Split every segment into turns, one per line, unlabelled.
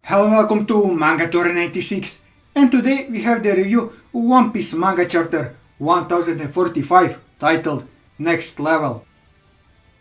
Hello and welcome to Manga Tour 96, and today we have the review of One Piece manga chapter 1045 titled Next Level.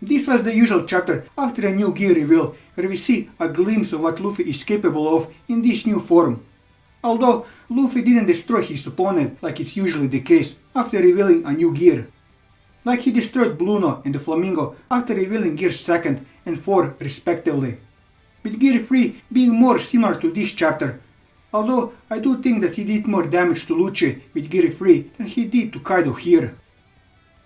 This was the usual chapter after a new gear reveal where we see a glimpse of what Luffy is capable of in this new form. Although Luffy didn't destroy his opponent like it's usually the case after revealing a new gear. Like he destroyed Bluno and the Flamingo after revealing gears 2nd and 4th respectively. With Gear 3 being more similar to this chapter, although I do think that he did more damage to Lucci with Gear 3 than he did to Kaido here.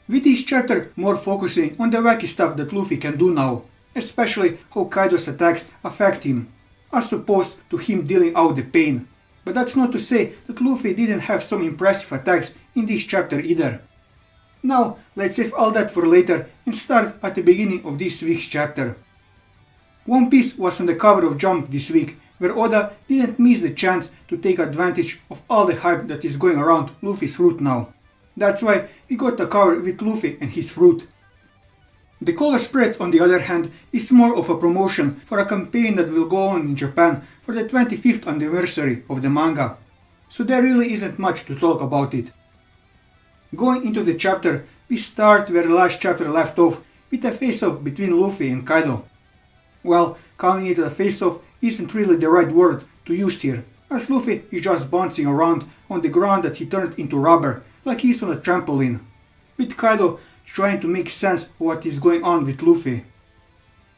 With this chapter more focusing on the wacky stuff that Luffy can do now, especially how Kaido's attacks affect him, as opposed to him dealing out the pain. But that's not to say that Luffy didn't have some impressive attacks in this chapter either. Now let's save all that for later and start at the beginning of this week's chapter. One Piece was on the cover of Jump this week, where Oda didn't miss the chance to take advantage of all the hype that is going around Luffy's fruit now. That's why we got a cover with Luffy and his fruit. The color spread, on the other hand, is more of a promotion for a campaign that will go on in Japan for the 25th anniversary of the manga, so there really isn't much to talk about it. Going into the chapter, we start where the last chapter left off, with a face-off between Luffy and Kaido. Well, calling it a face-off isn't really the right word to use here, as Luffy is just bouncing around on the ground that he turned into rubber, like he's on a trampoline, with Kaido trying to make sense of what is going on with Luffy.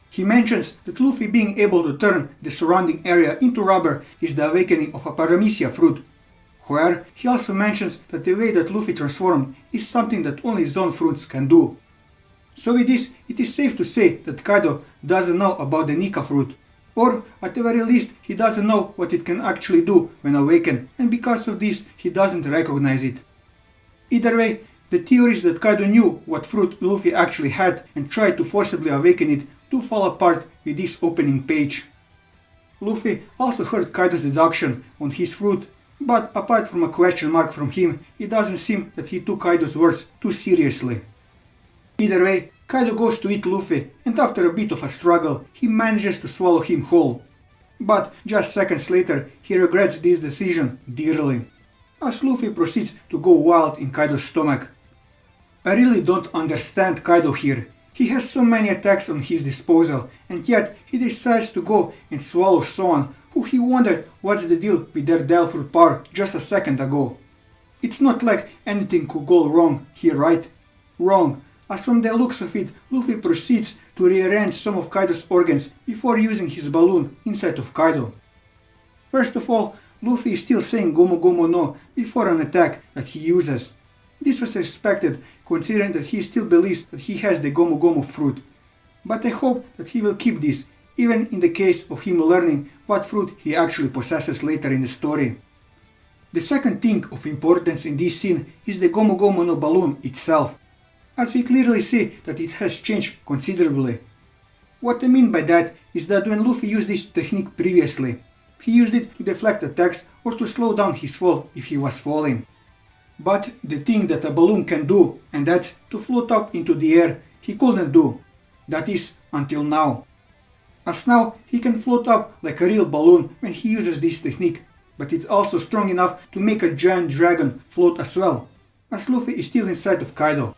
He mentions that Luffy being able to turn the surrounding area into rubber is the awakening of a paramecia fruit, where he also mentions that the way that Luffy transformed is something that only zone fruits can do. So with this, it is safe to say that Kaido doesn't know about the Nika fruit, or at the very least he doesn't know what it can actually do when awakened, and because of this he doesn't recognize it. Either way, the theories that Kaido knew what fruit Luffy actually had and tried to forcibly awaken it do fall apart with this opening page. Luffy also heard Kaido's deduction on his fruit, but apart from a question mark from him, it doesn't seem that he took Kaido's words too seriously. Either way, Kaido goes to eat Luffy, and after a bit of a struggle, he manages to swallow him whole. But just seconds later, he regrets this decision dearly, as Luffy proceeds to go wild in Kaido's stomach. I really don't understand Kaido here. He has so many attacks on his disposal, and yet he decides to go and swallow someone who he wondered what's the deal with their Devil Fruit power just a second ago. It's not like anything could go wrong here, right? Wrong, as from the looks of it, Luffy proceeds to rearrange some of Kaido's organs before using his balloon inside of Kaido. First of all, Luffy is still saying Gomu Gomu no before an attack that he uses. This was expected considering that he still believes that he has the Gomu Gomu fruit. But I hope that he will keep this, even in the case of him learning what fruit he actually possesses later in the story. The second thing of importance in this scene is the Gomu Gomu no balloon itself, as we clearly see that it has changed considerably. What I mean by that is that when Luffy used this technique previously, he used it to deflect attacks or to slow down his fall if he was falling. But the thing that a balloon can do, and that's to float up into the air, he couldn't do. That is, until now. As now, he can float up like a real balloon when he uses this technique, but it's also strong enough to make a giant dragon float as well, as Luffy is still inside of Kaido.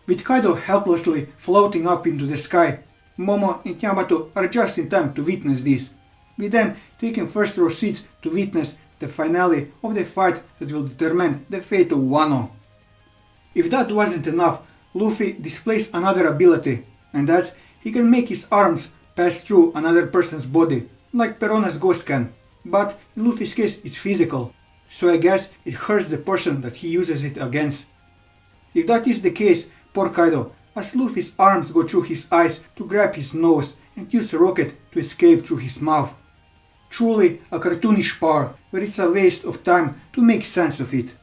With Kaido helplessly floating up into the sky, Momo and Yamato are just in time to witness this, with them taking first row seats to witness the finale of the fight that will determine the fate of Wano. If that wasn't enough, Luffy displays another ability, and that's he can make his arms pass through another person's body, like Perona's ghost can, but in Luffy's case it's physical, so I guess it hurts the person that he uses it against. If that is the case, poor Kaido, as Luffy's arms go through his eyes to grab his nose and use a rocket to escape through his mouth. Truly a cartoonish power, where it's a waste of time to make sense of it.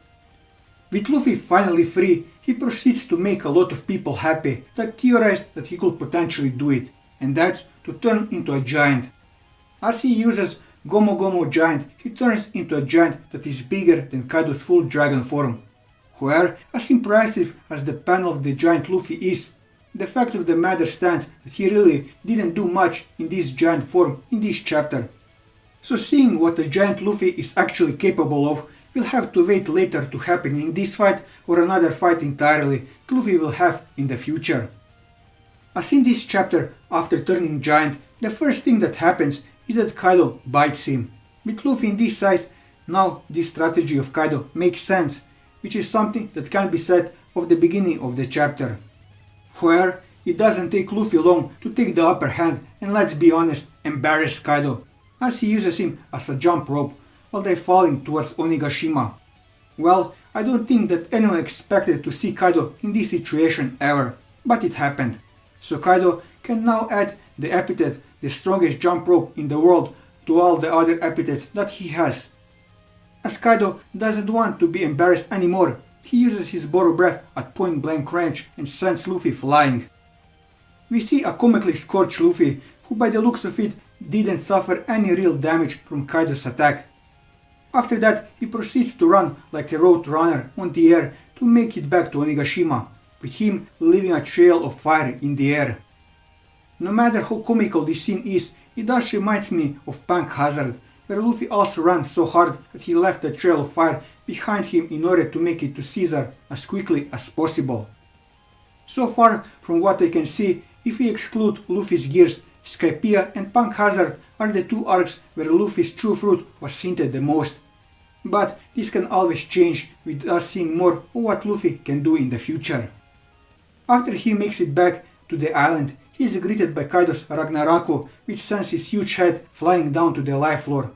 With Luffy finally free, he proceeds to make a lot of people happy that theorized that he could potentially do it, and that's to turn into a giant. As he uses Gomu Gomu Giant, he turns into a giant that is bigger than Kaido's full dragon form. Where, as impressive as the panel of the giant Luffy is, the fact of the matter stands that he really didn't do much in this giant form in this chapter. So seeing what the giant Luffy is actually capable of, we'll have to wait later to happen in this fight or another fight entirely that Luffy will have in the future. As in this chapter, after turning giant, the first thing that happens is that Kaido bites him. With Luffy in this size, now this strategy of Kaido makes sense, which is something that can be said of the beginning of the chapter. Where it doesn't take Luffy long to take the upper hand and, let's be honest, embarrass Kaido, as he uses him as a jump rope while they're falling towards Onigashima. Well, I don't think that anyone expected to see Kaido in this situation ever, but it happened. So Kaido can now add the epithet, the strongest jump rope in the world, to all the other epithets that he has. As Kaido doesn't want to be embarrassed anymore, he uses his borrow breath at point blank range and sends Luffy flying. We see a comically scorched Luffy, who by the looks of it didn't suffer any real damage from Kaido's attack. After that, he proceeds to run like a road runner on the air to make it back to Onigashima, with him leaving a trail of fire in the air. No matter how comical this scene is, it does remind me of Punk Hazard, where Luffy also ran so hard that he left a trail of fire behind him in order to make it to Caesar as quickly as possible. So far, from what I can see, if we exclude Luffy's gears, Skypiea and Punk Hazard are the two arcs where Luffy's true fruit was hinted the most. But this can always change with us seeing more of what Luffy can do in the future. After he makes it back to the island, he is greeted by Kaido's Ragnaraku, which sends his huge head flying down to the life floor.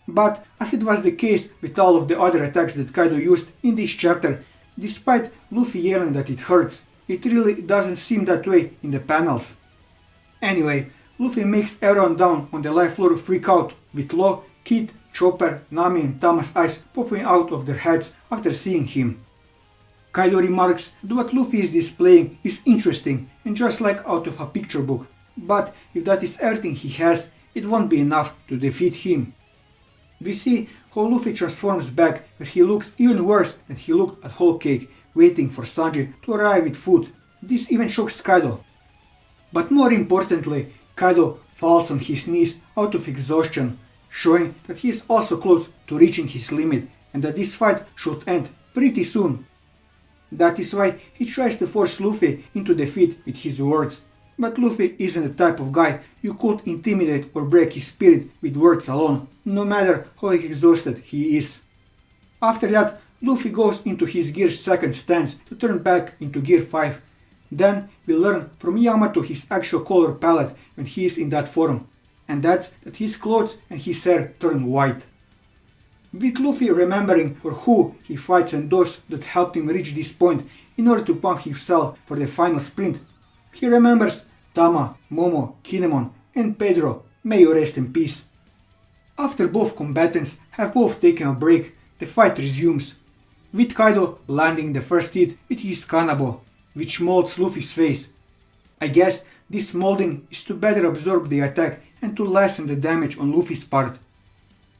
But as it was the case with all of the other attacks that Kaido used in this chapter, despite Luffy yelling that it hurts, it really doesn't seem that way in the panels. Anyway, Luffy makes everyone down on the life floor freak out, with Law, Kid, Chopper, Nami and Tama's eyes popping out of their heads after seeing him. Kaido remarks that what Luffy is displaying is interesting and just like out of a picture book, but if that is everything he has, it won't be enough to defeat him. We see how Luffy transforms back, where he looks even worse than he looked at Whole Cake, waiting for Sanji to arrive with food. This even shocks Kaido. But more importantly, Kaido falls on his knees out of exhaustion, showing that he is also close to reaching his limit and that this fight should end pretty soon. That is why he tries to force Luffy into defeat with his words, but Luffy isn't the type of guy you could intimidate or break his spirit with words alone, no matter how exhausted he is. After that, Luffy goes into his Gear's second stance to turn back into Gear 5. Then we learn from Yamato his actual color palette when he is in that form, and that's that his clothes and his hair turn white. With Luffy remembering for who he fights and those that helped him reach this point in order to pump himself for the final sprint, he remembers Tama, Momo, Kinemon and Pedro, may you rest in peace. After both combatants have both taken a break, the fight resumes, with Kaido landing the first hit with his Kanabo, which molds Luffy's face. I guess this molding is to better absorb the attack and to lessen the damage on Luffy's part.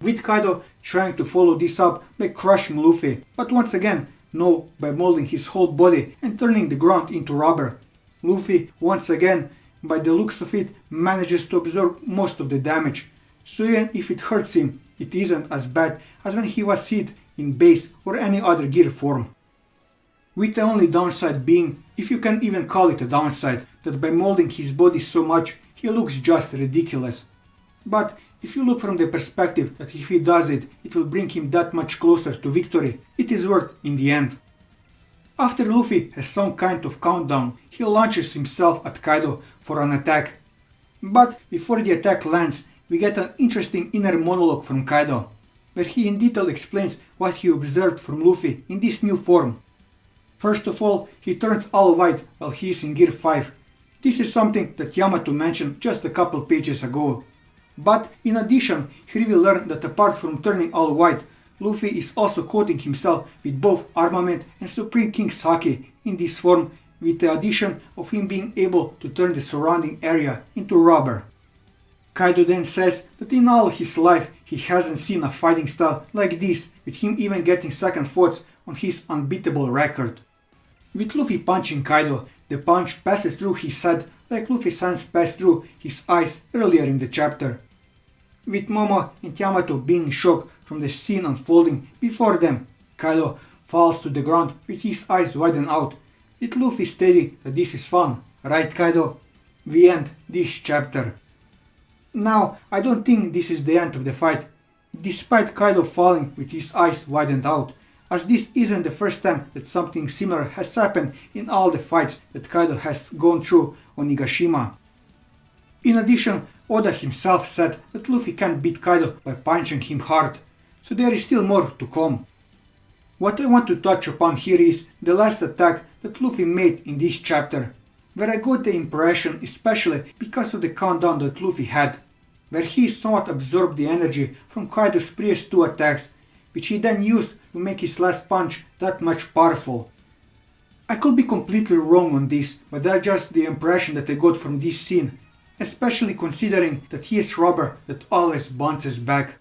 With Kaido trying to follow this up by crushing Luffy, but once again, no, by molding his whole body and turning the ground into rubber. Luffy, once again, by the looks of it, manages to absorb most of the damage, so even if it hurts him, it isn't as bad as when he was hit in base or any other gear form. With the only downside being, if you can even call it a downside, that by molding his body so much, he looks just ridiculous. But if you look from the perspective that if he does it, it will bring him that much closer to victory, it is worth in the end. After Luffy has some kind of countdown, he launches himself at Kaido for an attack. But before the attack lands, we get an interesting inner monologue from Kaido, where he in detail explains what he observed from Luffy in this new form. First of all, he turns all white while he is in Gear 5. This is something that Yamato mentioned just a couple pages ago. But in addition, here we learn that apart from turning all white, Luffy is also coating himself with both armament and Supreme King's Haki in this form, with the addition of him being able to turn the surrounding area into rubber. Kaido then says that in all his life he hasn't seen a fighting style like this, with him even getting second thoughts on his unbeatable record. With Luffy punching Kaido, the punch passes through his head like Luffy's hands passed through his eyes earlier in the chapter. with Momo and Yamato being shocked from the scene unfolding before them. Kaido falls to the ground with his eyes widen out, with Luffy stating that this is fun, right Kaido? We end this chapter. Now, I don't think this is the end of the fight, despite Kaido falling with his eyes widened out, as this isn't the first time that something similar has happened in all the fights that Kaido has gone through on Nigashima. In addition, Oda himself said that Luffy can't beat Kaido by punching him hard, so there is still more to come. What I want to touch upon here is the last attack that Luffy made in this chapter, where I got the impression, especially because of the countdown that Luffy had, where he somewhat absorbed the energy from Kaido's previous two attacks, which he then used to make his last punch that much powerful. I could be completely wrong on this, but that's just the impression that I got from this scene, especially considering that he is rubber that always bounces back.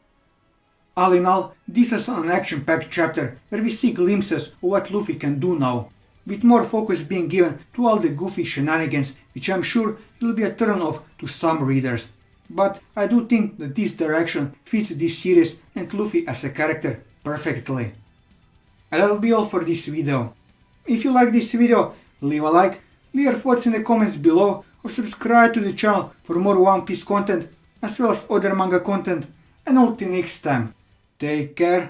All in all, this is an action-packed chapter where we see glimpses of what Luffy can do now, with more focus being given to all the goofy shenanigans, which I'm sure will be a turn-off to some readers. But I do think that this direction fits this series and Luffy as a character perfectly. And that'll be all for this video. If you like this video, leave a like, leave your thoughts in the comments below, or subscribe to the channel for more One Piece content as well as other manga content, and until next time, take care.